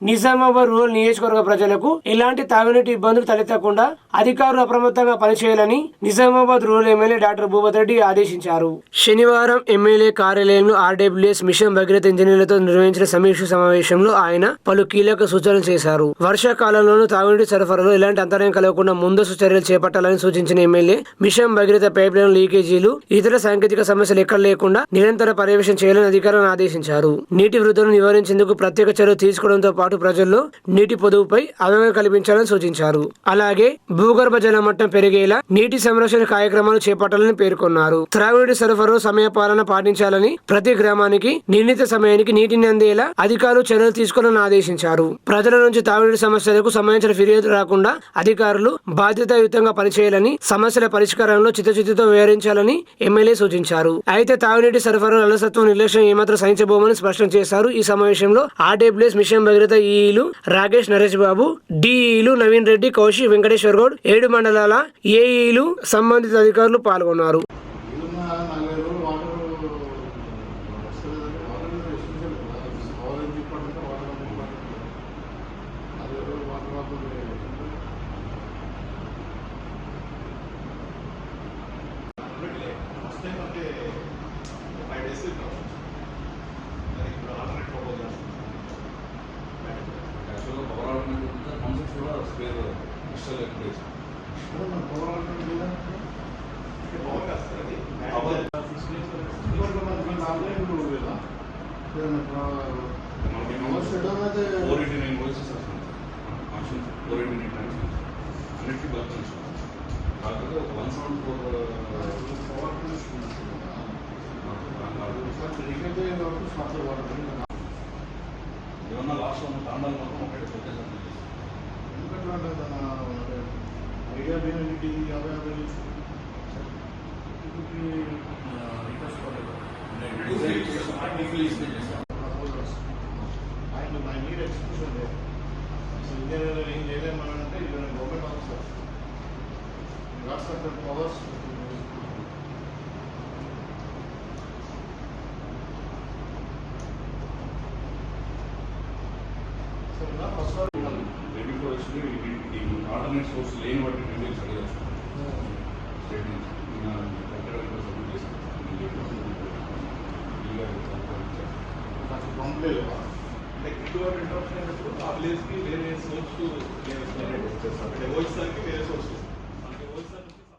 Nizamabad rural నియోజకవర్గ ప్రజలకు ఎలాంటి తాగునీటి ఇబ్బందులు తలెత్తకుండా అధికారులు అప్రమత్తంగా పనిచేయాలని Nizamabad rural MLA doctor Bhupath Reddy ఆదేశించారు. శనివారం ఎమ్మెల్యే కార్యాలయంలో ఆర్డబ్ల్యూఎస్ మిషన్ భగీరథ ఇంజనీర్లతో నిర్వహించిన సమీక్ష సమావేశంలో ఆయన పలు కీలక సూచనలు చేశారు. వర్షాకాలంలోనూ తాగునీటి సరఫరాలో ఎలాంటి అంతరాయం కలగకుండా ముందస్తు చర్యలు చేపట్టాలని సూచించిన MLA mission Bhagiratha pipeline లీకేజీలు, ఇతర సాంకేతిక సమస్యలు ఎక్కడ లేకుండా నిరంతర పర్యవేక్షణ చేయాలని అధికారులను ఆదేశించారు. నీటి వృద్ధులను నివారించేందుకు ప్రత్యేక చర్యలు తీసుకోవడంతో పాటు ప్రజల్లో నీటి పొదుపుపై అవగాహన కల్పించాలని సూచించారు. అలాగే భూగర్భ జల మట్టం పెరిగేలా నీటి సంరక్షణ కార్యక్రమాలు చేపట్టాలని పేర్కొన్నారు. త్రాగునీటి సరఫరా సమయపాలన పాటించాలని, ప్రతి గ్రామానికి నిర్ణీత సమయానికి నీటిని అందేలా అధికారులు చర్యలు తీసుకోవాలని ఆదేశించారు. ప్రజల నుంచి తాగునీటి సమస్యలకు సంబంధించిన ఫిర్యాదు రాకుండా అధికారులు బాధ్యతాయుతంగా పనిచేయాలని, సమస్యల పరిష్కారంలో చిత్తశుద్ధితో వ్యవహరించాలని ఎమ్మెల్యే సూచించారు. అయితే తాగునీటి సరఫరా అలసత్వం, నిర్లక్ష్యం ఏమాత్రం సహించబోమని స్పష్టం చేశారు. ఈ సమావేశంలో ఆర్డబ్ల్యూఎస్ మిషన్ భగీరథ ఈఈలు రాకేష్, నరేష్ బాబు, డిఈలు నవీన్ రెడ్డి, కౌశిక్, వెంకటేశ్వర్ గౌడ్, 7 మండలాల ఏఈలు, సంబంధిత అధికారులు పాల్గొన్నారు. ఏమన్నా లాస్ట్ తాండాలు మొత్తం ఒకటి ఐడియా లేనిటీ 50 నీడ్ ఎక్స్క్యూషన్ ఇంజనీర్ ఏం చేయలేమనంటే government officer got certain powers. Alternate source లేని వాటి డీటెయిల్స్ అడిగారు స్టేట్ నుంచి. సబ్మిట్ చేశాను పంపలేదు. అంటే ఇటువంటి ఇంటరప్షన్ అయినప్పుడు ఆ ప్లేస్కి వేరే సోర్స్ వచ్చేసరికి వేరే సోర్స్